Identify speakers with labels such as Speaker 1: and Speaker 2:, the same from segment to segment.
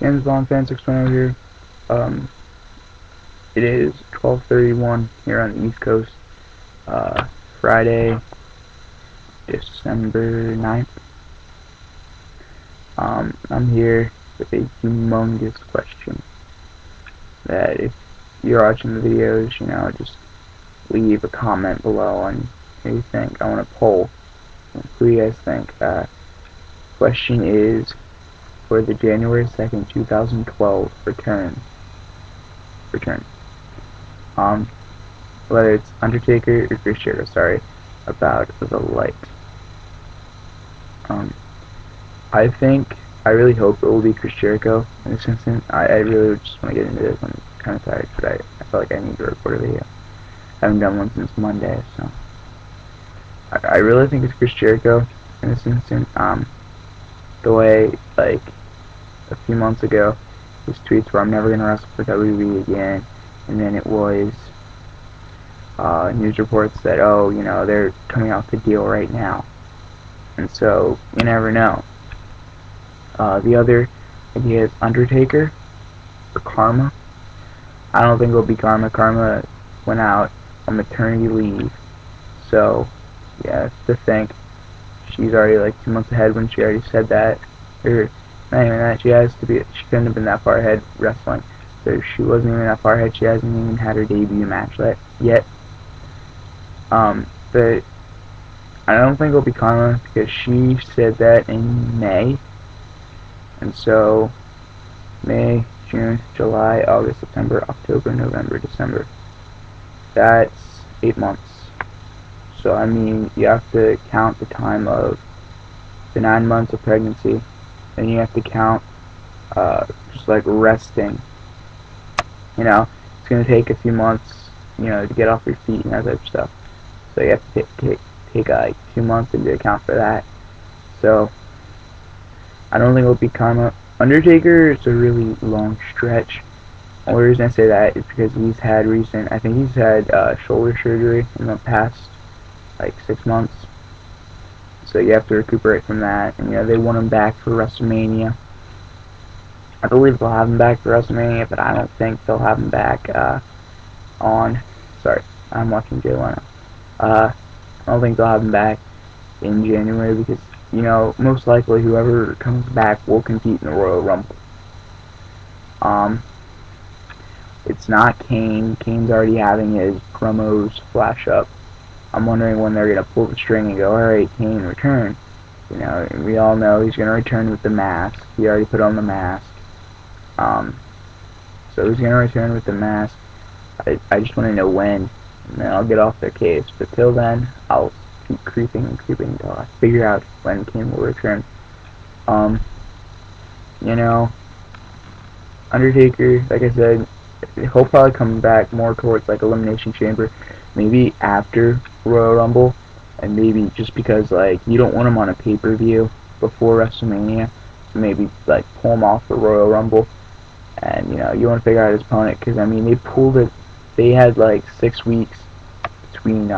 Speaker 1: James Bond fan 610 here. Um, it is 12:31 here on the East Coast. Friday, December 9th. I'm here with a humongous question that if you're watching the videos, just leave a comment below on who you think. I want to poll who you guys think. Question is for the January 2nd, 2012 return. Whether it's Undertaker or Chris Jericho, about the light. I really hope it will be Chris Jericho in this instance. I really just want to get into this. I'm kind of tired, but I feel like I need to record a video. I haven't done one since Monday, so I really think it's Chris Jericho in this instance. The way, like, a few months ago, his tweets were, "I'm never gonna wrestle for WWE again," and then it was news reports that, they're coming out with a deal right now, and so you never know. The other idea is Undertaker or Karma. I don't think it'll be Karma. Karma went out on maternity leave, so yeah, to think she's already like 2 months ahead when she already said that, or not even that. She couldn't have been that far ahead wrestling. So she wasn't even that far ahead. She hasn't even had her debut match yet. But I don't think it'll be Karma because she said that in May. And so May, June, July, August, September, October, November, December. That's 8 months. So I mean, you have to count the time of the 9 months of pregnancy, and you have to count just like resting. It's gonna take a few months, to get off your feet and that type of stuff. So you have to take like 2 months into account for that. So I don't think it'll be Karma. Undertaker is a really long stretch. The only reason I say that is because he's had shoulder surgery in the past like 6 months. So you have to recuperate from that. And they want him back for WrestleMania. I believe they'll have him back for WrestleMania, but I don't think they'll have him back sorry, I'm watching Jay Leno. I don't think they'll have him back in January because, most likely whoever comes back will compete in the Royal Rumble. It's not Kane. Kane's already having his promos flash up. I'm wondering when they're going to pull the string and go, alright, Kane, return. We all know he's going to return with the mask. He already put on the mask. So he's going to return with the mask. I just want to know when, and then I'll get off their case. But till then, I'll keep creeping until I figure out when Kane will return. Undertaker, like I said, he'll probably come back more towards like Elimination Chamber, maybe after Royal Rumble, and maybe just because like you don't want him on a pay-per-view before WrestleMania, so maybe like pull him off for Royal Rumble, and you want to figure out his opponent because I mean they had like 6 weeks between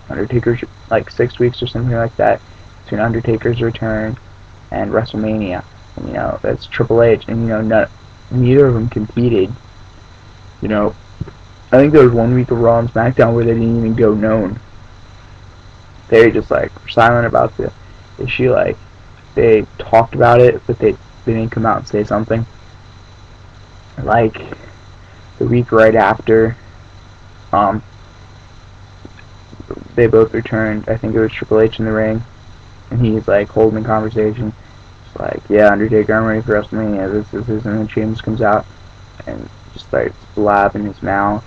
Speaker 1: Undertaker's, like 6 weeks or something like that, between Undertaker's return and WrestleMania. And, that's Triple H, and neither of them competed. I think there was 1 week of Raw and SmackDown where they didn't even go known. They just were silent about the issue. Like they talked about it, but they didn't come out and say something. Like the week right after, they both returned. I think it was Triple H in the ring, and he's holding a conversation. It's yeah, Undertaker, I'm ready for WrestleMania. This is, and then Sheamus comes out and just starts blabbing his mouth.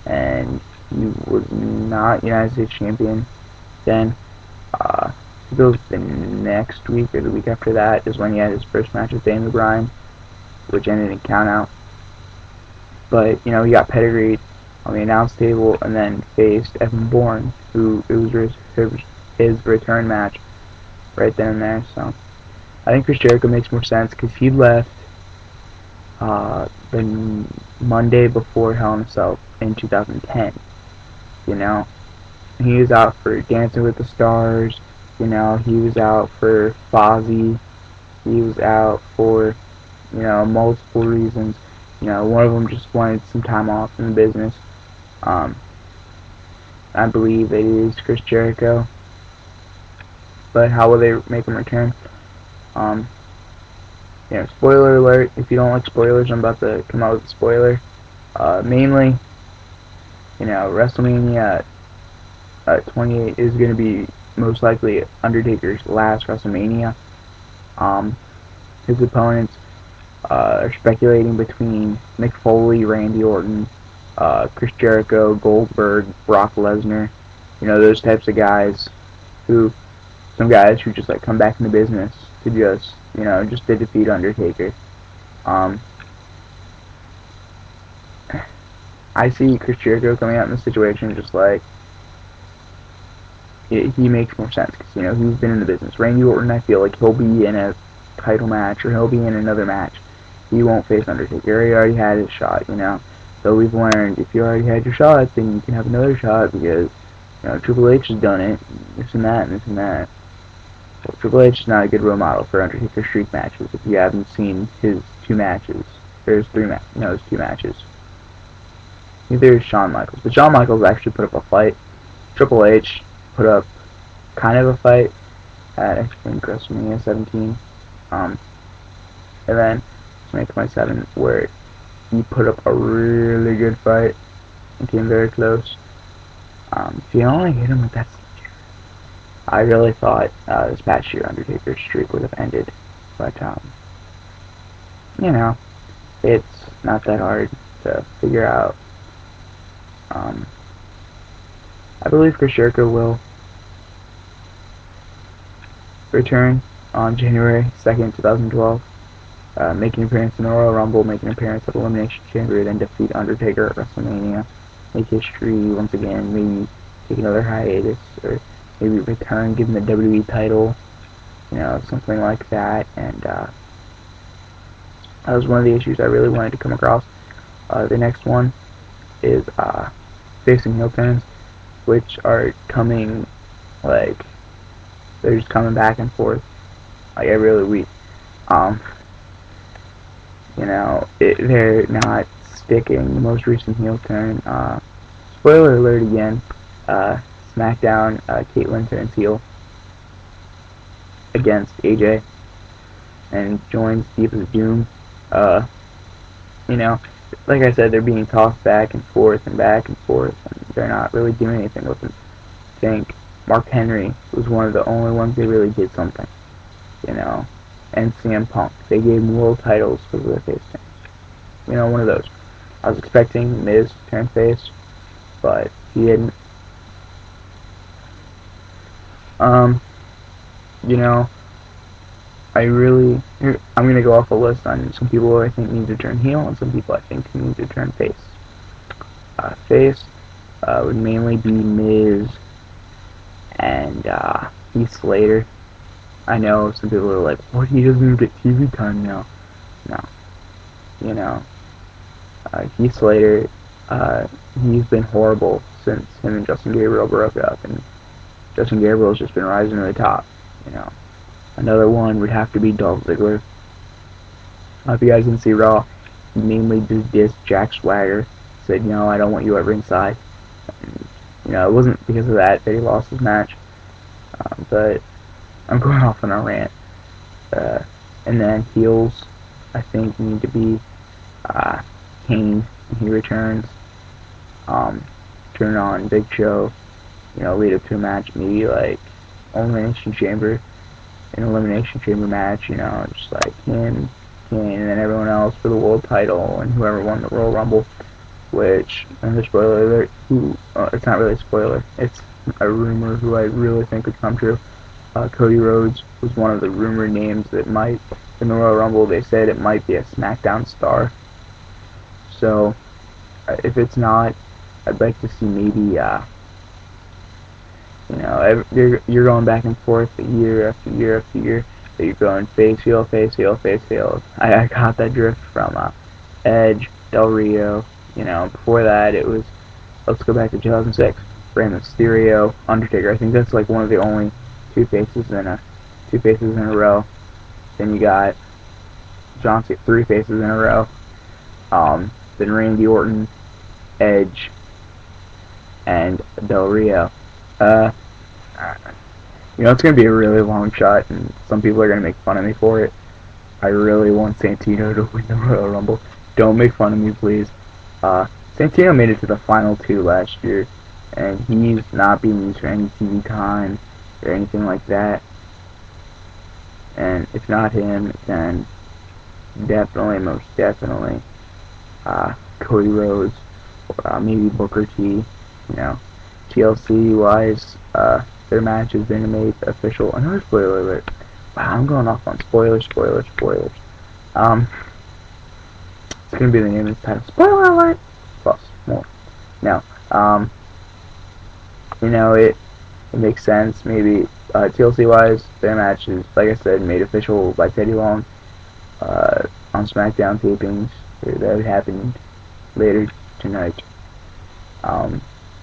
Speaker 1: And he was not United States champion then. It goes the next week or the week after that is when he had his first match with Daniel Bryan, which ended in count-out. But, he got pedigreed on the announce table and then faced Evan Bourne, who it was his return match right then and there. So I think Chris Jericho makes more sense because he left the Monday before Hell in a Cell in 2010. He was out for Dancing with the Stars. He was out for Fozzy. He was out for, multiple reasons. One of them just wanted some time off in the business. Um, I believe it is Chris Jericho. But how will they make him return? Um, spoiler alert. If you don't like spoilers, I'm about to come out with a spoiler. Mainly, WrestleMania 28 is going to be most likely Undertaker's last WrestleMania. His opponents are speculating between Mick Foley, Randy Orton, Chris Jericho, Goldberg, Brock Lesnar. Those types of guys some guys who just like come back in the business to just to defeat Undertaker. Um, I see Chris Jericho coming out in this situation just like he makes more sense because he's been in the business. Randy Orton, I feel like he'll be in a title match or he'll be in another match. He won't face Undertaker. He already had his shot. So we've learned if you already had your shot, then you can have another shot because Triple H has done it. This and that and this and that. Well, Triple H is not a good role model for Undertaker streak matches. If you haven't seen his 2 matches, there's 2 matches. Neither is Shawn Michaels, but Shawn Michaels actually put up a fight. Triple H put up kind of a fight at I think WrestleMania 17, and then WrestleMania 27 where he put up a really good fight and came very close. If you only hit him with that, I really thought this past year Undertaker's streak would have ended, but it's not that hard to figure out. I believe Chris Jericho will return on January 2nd, 2012, make an appearance in the Royal Rumble, make an appearance at Elimination Chamber, then defeat Undertaker at WrestleMania, make history once again, maybe take another hiatus, or maybe return, give him the WWE title, something like that, and that was one of the issues I really wanted to come across. The next one is facing heel turns, which are coming, they're just coming back and forth, every other week. They're not sticking. The most recent heel turn, spoiler alert again, SmackDown, Caitlyn turns heel against AJ and joins Deepest Doom. Like I said, they're being tossed back and forth, and they're not really doing anything with them. I think Mark Henry was one of the only ones they really did something, and CM Punk. They gave him world titles for their face turns. One of those. I was expecting Miz to turn face, but he didn't. I'm going to go off a list on some people I think need to turn heel and some people I think need to turn face. Face would mainly be Miz and Heath Slater. I know some people are like, what, he doesn't even get TV time now. No. Heath Slater, he's been horrible since him and Justin Gabriel broke up, and Justin Gabriel's just been rising to the top, Another one would have to be Dolph Ziggler. If you guys didn't see Raw, he mainly dissed Jack Swagger, said, I don't want you ever inside. And, it wasn't because of that he lost his match, but I'm going off on a rant. And then heels, I think, need to be Kane when he returns. Turn on Big Show, lead up to a match, maybe like Elimination Chamber, an Elimination Chamber match, just like him, Kane, and then everyone else for the world title, and whoever won the Royal Rumble, which, another spoiler alert, it's not really a spoiler, it's a rumor who I really think would come true. Cody Rhodes was one of the rumored names that might, in the Royal Rumble, they said it might be a SmackDown star. So, if it's not, I'd like to see maybe, you're going back and forth year after year after year, that you're going face, heel, face, heel, face, heel. I got that drift from Edge, Del Rio, before that it was, let's go back to 2006, Rey Mysterio, Undertaker. I think that's like one of the only two faces in a row. Then you got John Cena, 3 faces in a row. Then Randy Orton, Edge, and Del Rio. Uh, it's going to be a really long shot, and some people are going to make fun of me for it. I really want Santino to win the Royal Rumble. Don't make fun of me, please. Santino made it to the final 2 last year, and he's not being used for any TV time or anything like that. And if not him, then definitely, most definitely, Cody Rhodes, or maybe Booker T. TLC-wise, their match has been made official. Another spoiler alert. Wow, I'm going off on spoilers. It's gonna be the name of this title. Spoiler alert! Plus, more. Now, it makes sense. Maybe TLC-wise, their match is, like I said, made official by Teddy Long on SmackDown tapings that happened later tonight.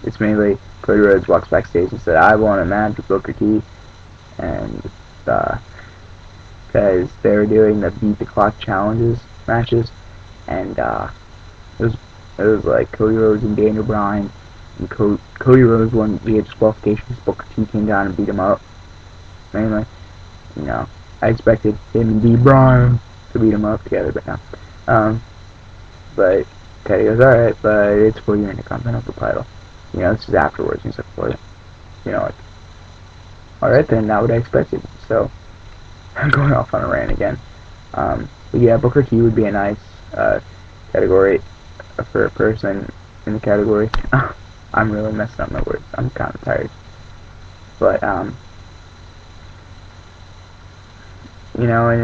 Speaker 1: It's mainly Cody Rhodes walks backstage and said, "I want a match with Booker T," and because they were doing the Beat the Clock challenges matches, and it was like Cody Rhodes and Daniel Bryan, and Cody Rhodes won via disqualification because Booker T came down and beat him up. Mainly, I expected him and D. Bryan to beat him up together, but no. But Teddy goes, "Alright, but it's for your Intercontinental title." This is afterwards. He's like, alright then, not what I expected. So, I'm going off on a rant again. But yeah, Booker T would be a nice category for a person in the category. I'm really messing up my words. I'm kind of tired. But, and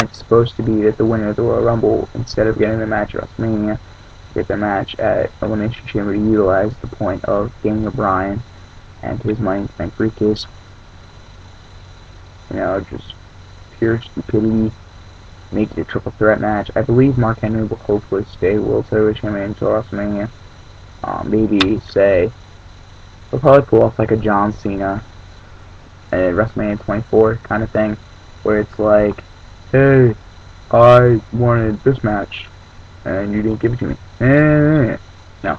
Speaker 1: it's supposed to be that the winner of the Royal Rumble, instead of getting the match at WrestleMania, get the match at Elimination Chamber to utilize the point of Daniel Bryan and his Money in the Bank briefcase. Just pure stupidity. Make it a triple threat match. I believe Mark Henry will hopefully stay World Heavyweight Champion until WrestleMania. Maybe say they'll probably pull off like a John Cena at WrestleMania 24 kind of thing, where it's like, "Hey, I wanted this match and you didn't give it to me." No.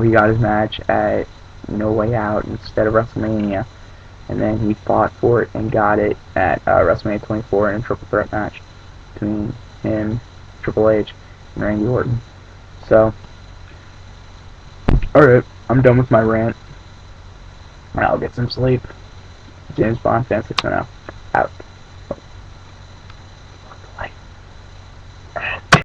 Speaker 1: He got his match at No Way Out instead of WrestleMania, and then he fought for it and got it at WrestleMania 24 in a triple threat match between him, Triple H, and Randy Orton. So, alright, I'm done with my rant. I'll get some sleep. James Bond Fan 610 out.